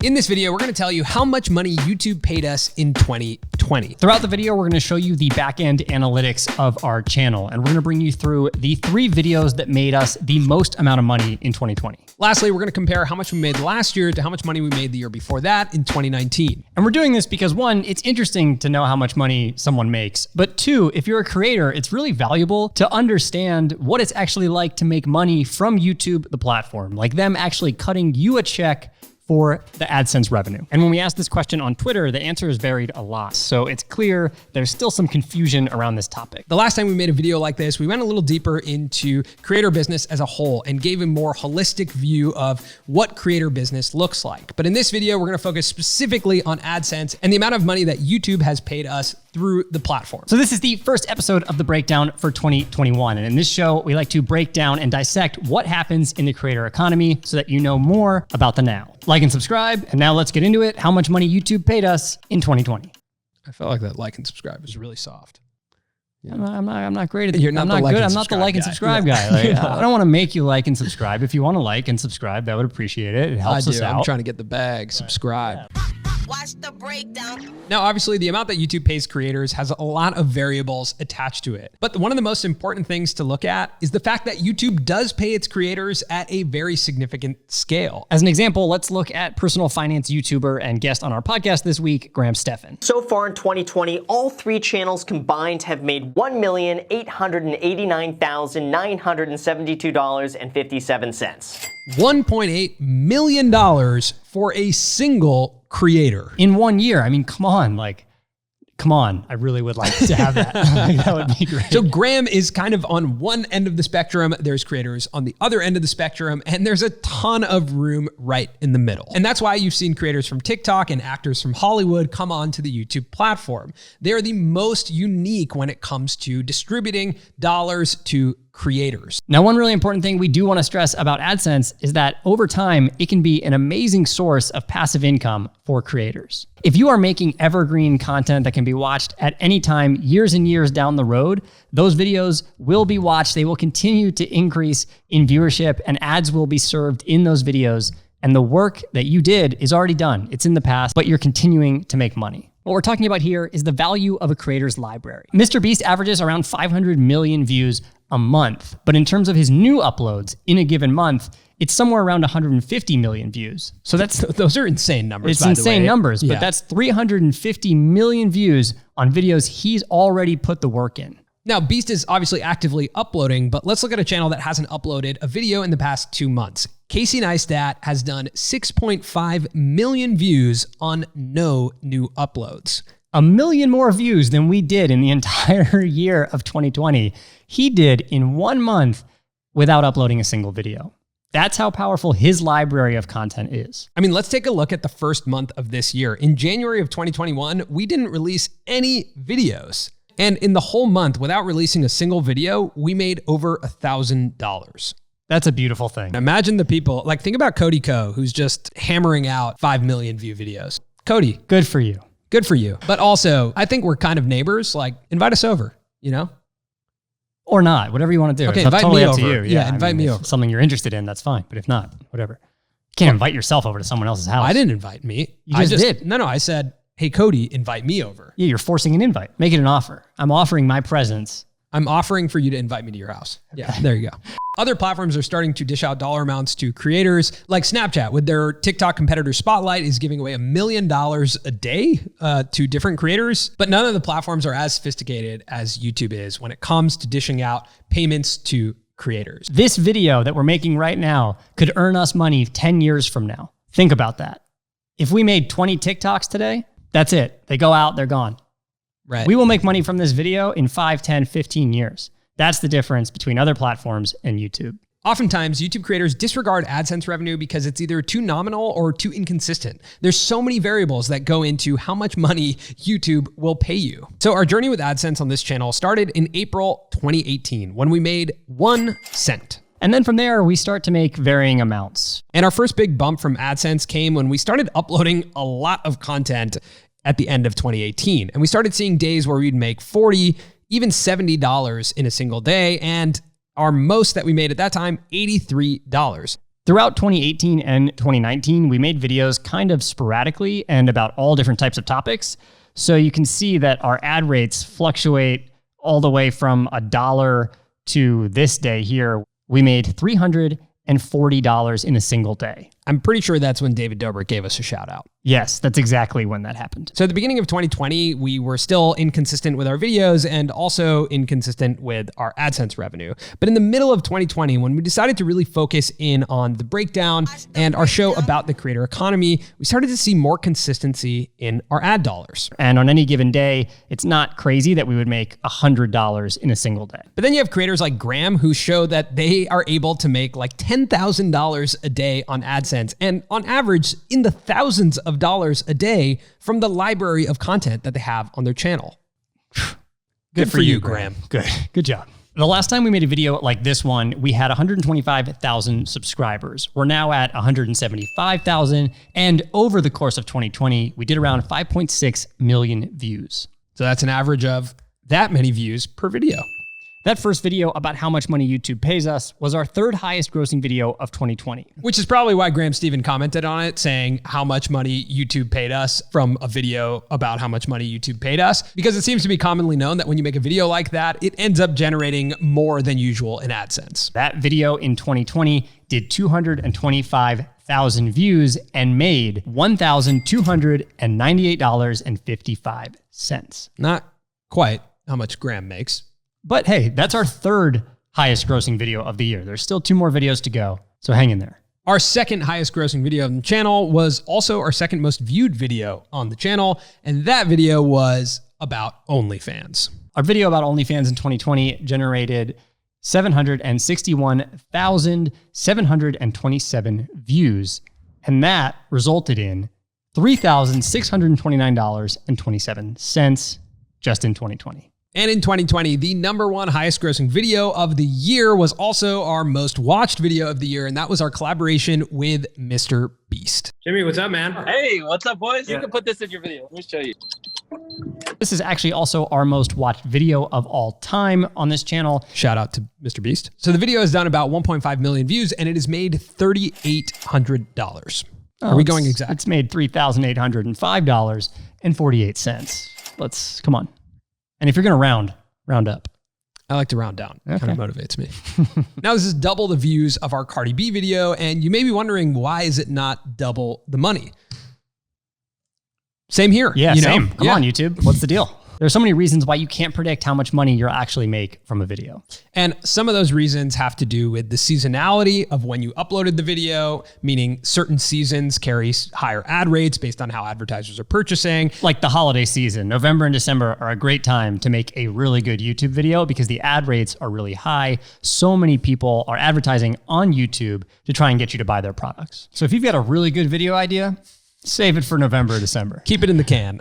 In this video, we're going to tell you how much money YouTube paid us in 2020. Throughout the video, we're going to show you the back-end analytics of our channel, and we're going to bring you through the 3 videos that made us the most amount of money in 2020. Lastly, we're going to compare how much we made last year to how much money we made the year before that in 2019. And we're doing this because 1, it's interesting to know how much money someone makes, but 2, if you're a creator, it's really valuable to understand what it's actually like to make money from YouTube, the platform, like them actually cutting you a check for the AdSense revenue. And when we asked this question on Twitter, the answers varied a lot. So it's clear there's still some confusion around this topic. The last time we made a video like this, we went a little deeper into creator business as a whole and gave a more holistic view of what creator business looks like. But in this video, we're gonna focus specifically on AdSense and the amount of money that YouTube has paid us through the platform. So this is the first episode of the breakdown for 2021. And in this show, we like to break down and dissect what happens in the creator economy so that you know more about the now. Like and subscribe. And now let's get into it. How much money YouTube paid us in 2020. I felt like that like and subscribe was really soft. Yeah. I'm not great at that. You're not I'm the like good. and I'm not the like and subscribe yeah. guy. Like, I don't want to make you like and subscribe. If you want to like and subscribe, that would appreciate it. It helps us out. I'm trying to get the bag. Subscribe. Yeah. Watch the breakdown. Now, obviously, the amount that YouTube pays creators has a lot of variables attached to it. But one of the most important things to look at is the fact that YouTube does pay its creators at a very significant scale. As an example, let's look at personal finance YouTuber and guest on our podcast this week, Graham Stephan. So far in 2020, all 3 channels combined have made $1,889,972.57. $1.8 million for a single creator. In 1 year. I mean, come on. I really would like to have that. That would be great. So Graham is kind of on one end of the spectrum. There's creators on the other end of the spectrum, and there's a ton of room right in the middle. And that's why you've seen creators from TikTok and actors from Hollywood come on to the YouTube platform. They're the most unique when it comes to distributing dollars to creators. Now, one really important thing we do want to stress about AdSense is that over time, it can be an amazing source of passive income for creators. If you are making evergreen content that can be watched at any time, years and years down the road, those videos will be watched. They will continue to increase in viewership and ads will be served in those videos. And the work that you did is already done. It's in the past, but you're continuing to make money. What we're talking about here is the value of a creator's library. Mr. Beast averages around 500 million views a month, but in terms of his new uploads in a given month, it's somewhere around 150 million views. So those are insane numbers. It's insane numbers, Yeah. but that's 350 million views on videos he's already put the work in. Now, Beast is obviously actively uploading, but let's look at a channel that hasn't uploaded a video in the past 2 months. Casey Neistat has done 6.5 million views on no new uploads. 1 million more views than we did in the entire year of 2020. He did in 1 month without uploading a single video. That's how powerful his library of content is. I mean, let's take a look at the first month of this year. In January of 2021, we didn't release any videos. And in the whole month, without releasing a single video, we made over $1,000. That's a beautiful thing. Imagine the people, like think about Cody Ko, who's just hammering out 5 million view videos. Cody, Good for you. good for you. But also, I think we're kind of neighbors. Like, invite us over, you know? Or not, whatever you want to do. Okay, It's invite totally me up to over. you. Yeah, invite me if over. Something you're interested in, that's fine. But if not, whatever. You can't invite yourself over to someone else's house. I didn't invite me. You I just did. No, I said, hey, Cody, invite me over. Yeah, you're forcing an invite. Make it an offer. I'm offering my presence. I'm offering for you to invite me to your house. Yeah, there you go. Other platforms are starting to dish out dollar amounts to creators, like Snapchat with their TikTok competitor Spotlight is giving away $1 million a day to different creators. But none of the platforms are as sophisticated as YouTube is when it comes to dishing out payments to creators. This video that we're making right now could earn us money 10 years from now. Think about that. If we made 20 TikToks today, that's it. They go out, they're gone. Right. We will make money from this video in 5, 10, 15 years. That's the difference between other platforms and YouTube. Oftentimes, YouTube creators disregard AdSense revenue because it's either too nominal or too inconsistent. There's so many variables that go into how much money YouTube will pay you. So our journey with AdSense on this channel started in April 2018 when we made 1 cent. And then from there, we start to make varying amounts. And our first big bump from AdSense came when we started uploading a lot of content at the end of 2018. And we started seeing days where we'd make $40, even $70 in a single day. And our most that we made at that time, $83. Throughout 2018 and 2019, we made videos kind of sporadically and about all different types of topics. So you can see that our ad rates fluctuate all the way from $1 to this day here. We made $340 in a single day. I'm pretty sure that's when David Dobrik gave us a shout out. Yes, that's exactly when that happened. So at the beginning of 2020, we were still inconsistent with our videos and also inconsistent with our AdSense revenue. But in the middle of 2020, when we decided to really focus in on the breakdown and our show about the creator economy, we started to see more consistency in our ad dollars. And on any given day, it's not crazy that we would make $100 in a single day. But then you have creators like Graham who show that they are able to make like $10,000 a day on AdSense and on average in the thousands of dollars a day from the library of content that they have on their channel. Good for you, Graham. Good job. The last time we made a video like this one, we had 125,000 subscribers. We're now at 175,000. And over the course of 2020, we did around 5.6 million views. So that's an average of that many views per video. That first video about how much money YouTube pays us was our third highest grossing video of 2020. Which is probably why Graham Stephen commented on it saying how much money YouTube paid us from a video about how much money YouTube paid us. Because it seems to be commonly known that when you make a video like that, it ends up generating more than usual in AdSense. That video in 2020 did 225,000 views and made $1,298.55. Not quite how much Graham makes. But hey, that's our third highest grossing video of the year. There's still 2 more videos to go, so hang in there. Our second highest grossing video on the channel was also our second most viewed video on the channel, and that video was about OnlyFans. Our video about OnlyFans in 2020 generated 761,727 views, and that resulted in $3,629.27 just in 2020. And in 2020, the #1 highest grossing video of the year was also our most watched video of the year, and that was our collaboration with Mr. Beast. Jimmy, what's up, man? Hey, what's up, boys? You can put this in your video. Let me show you. This is actually also our most watched video of all time on this channel. Shout out to Mr. Beast. So the video has done about 1.5 million views, and it has made $3,800. Are we going exact? It's made $3,805.48. Come on. And if you're going to round up. I like to round down. It kind of motivates me. Now, this is double the views of our Cardi B video, and you may be wondering, why is it not double the money? Same here. Yeah, same. Come on, YouTube. What's the deal? There's so many reasons why you can't predict how much money you'll actually make from a video. And some of those reasons have to do with the seasonality of when you uploaded the video, meaning certain seasons carry higher ad rates based on how advertisers are purchasing. Like the holiday season, November and December are a great time to make a really good YouTube video because the ad rates are really high. So many people are advertising on YouTube to try and get you to buy their products. So if you've got a really good video idea, save it for November or December. Keep it in the can.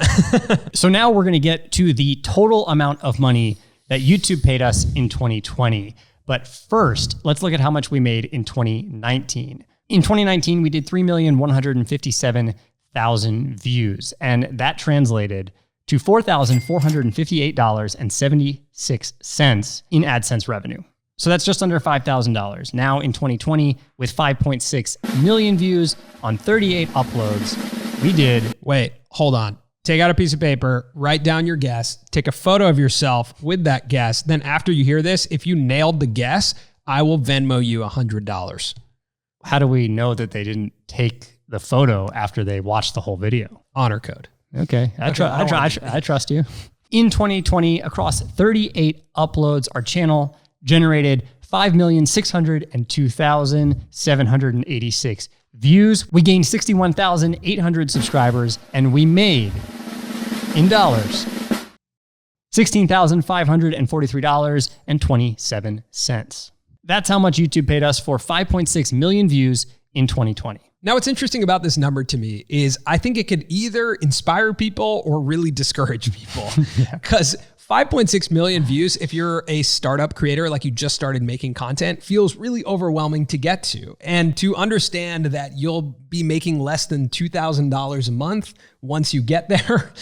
So now we're going to get to the total amount of money that YouTube paid us in 2020. But first, let's look at how much we made in 2019. In 2019, we did 3,157,000 views, and that translated to $4,458.76 in AdSense revenue. So that's just under $5,000. Now in 2020, with 5.6 million views on 38 uploads, we did... Wait, hold on. Take out a piece of paper, write down your guess, take a photo of yourself with that guess. Then after you hear this, if you nailed the guess, I will Venmo you $100. How do we know that they didn't take the photo after they watched the whole video? Honor code. Okay, I trust you. In 2020, across 38 uploads, our channel generated 5,602,786 views. We gained 61,800 subscribers, and we made, in dollars, $16,543.27. That's how much YouTube paid us for 5.6 million views in 2020. Now, what's interesting about this number to me is I think it could either inspire people or really discourage people. Because 5.6 million views, if you're a startup creator, like you just started making content, feels really overwhelming to get to. And to understand that you'll be making less than $2,000 a month once you get there,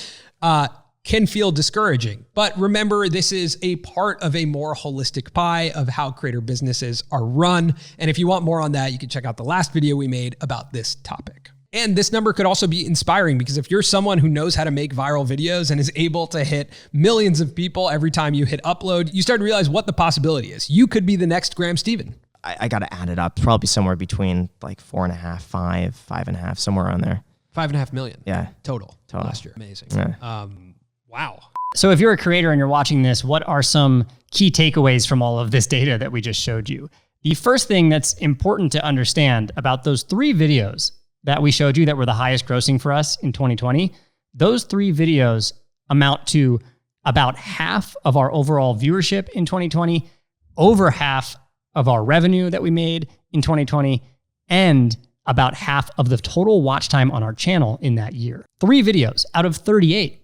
can feel discouraging. But remember, this is a part of a more holistic pie of how creator businesses are run. And if you want more on that, you can check out the last video we made about this topic. And this number could also be inspiring because if you're someone who knows how to make viral videos and is able to hit millions of people every time you hit upload, you start to realize what the possibility is. You could be the next Graham Stephan. I got to add it up. Probably somewhere between like 4.5, 5.5, somewhere around there. 5.5 million. Yeah. Total last year. Amazing. Yeah. Wow. So if you're a creator and you're watching this, what are some key takeaways from all of this data that we just showed you? The first thing that's important to understand about those 3 videos that we showed you that were the highest grossing for us in 2020, those 3 videos amount to about half of our overall viewership in 2020, over half of our revenue that we made in 2020, and about half of the total watch time on our channel in that year. 3 videos out of 38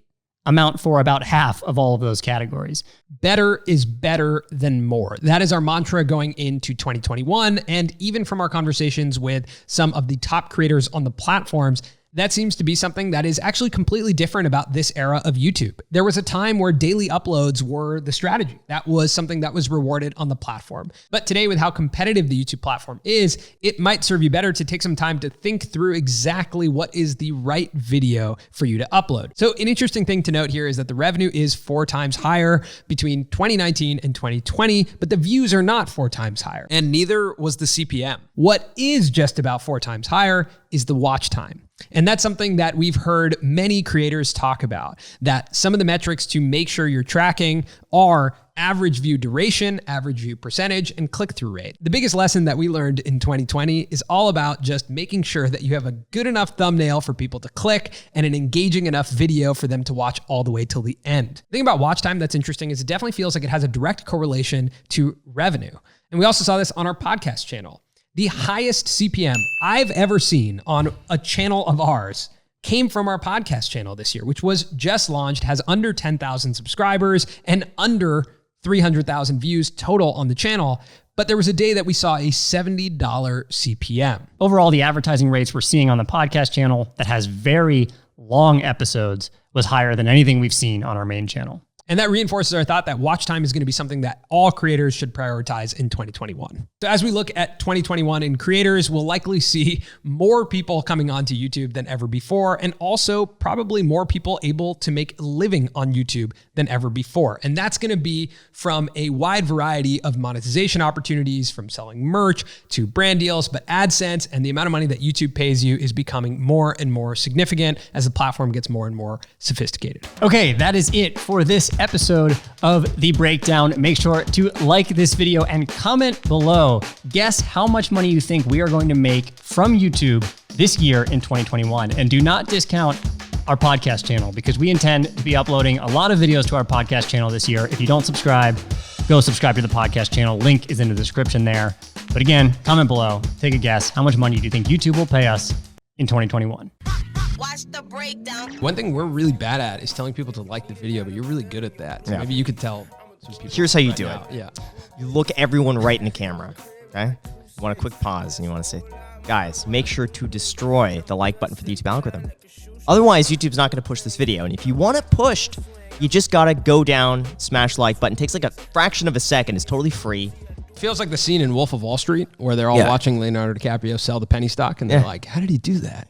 amount for about half of all of those categories. Better is better than more. That is our mantra going into 2021. And even from our conversations with some of the top creators on the platforms, that seems to be something that is actually completely different about this era of YouTube. There was a time where daily uploads were the strategy. That was something that was rewarded on the platform. But today, with how competitive the YouTube platform is, it might serve you better to take some time to think through exactly what is the right video for you to upload. So an interesting thing to note here is that the revenue is 4 times higher between 2019 and 2020, but the views are not 4 times higher. And neither was the CPM. What is just about 4 times higher is the watch time. And that's something that we've heard many creators talk about, that some of the metrics to make sure you're tracking are average view duration, average view percentage, and click-through rate. The biggest lesson that we learned in 2020 is all about just making sure that you have a good enough thumbnail for people to click and an engaging enough video for them to watch all the way till the end. The thing about watch time that's interesting is it definitely feels like it has a direct correlation to revenue. And we also saw this on our podcast channel. The highest CPM I've ever seen on a channel of ours came from our podcast channel this year, which was just launched, has under 10,000 subscribers and under 300,000 views total on the channel. But there was a day that we saw a $70 CPM. Overall, the advertising rates we're seeing on the podcast channel that has very long episodes was higher than anything we've seen on our main channel. And that reinforces our thought that watch time is going to be something that all creators should prioritize in 2021. So as we look at 2021 in creators, we'll likely see more people coming onto YouTube than ever before, and also probably more people able to make a living on YouTube than ever before. And that's going to be from a wide variety of monetization opportunities, from selling merch to brand deals, but AdSense and the amount of money that YouTube pays you is becoming more and more significant as the platform gets more and more sophisticated. Okay, that is it for this episode of The Breakdown. Make sure to like this video and comment below. Guess how much money you think we are going to make from YouTube this year in 2021. And do not discount our podcast channel because we intend to be uploading a lot of videos to our podcast channel this year. If you don't subscribe, go subscribe to the podcast channel. Link is in the description there. But again, comment below. Take a guess. How much money do you think YouTube will pay us in 2021? Watch the breakdown. One thing we're really bad at is telling people to like the video, but you're really good at that. So maybe you could tell some people. Here's how you do it. Yeah. You look everyone right in the camera, okay? You want a quick pause and you want to say, guys, make sure to destroy the like button for the YouTube algorithm. Otherwise, YouTube's not going to push this video. And if you want it pushed, you just got to go down, smash the like button. It takes like a fraction of a second. It's totally free. Feels like the scene in Wolf of Wall Street where they're all watching Leonardo DiCaprio sell the penny stock and they're like, how did he do that?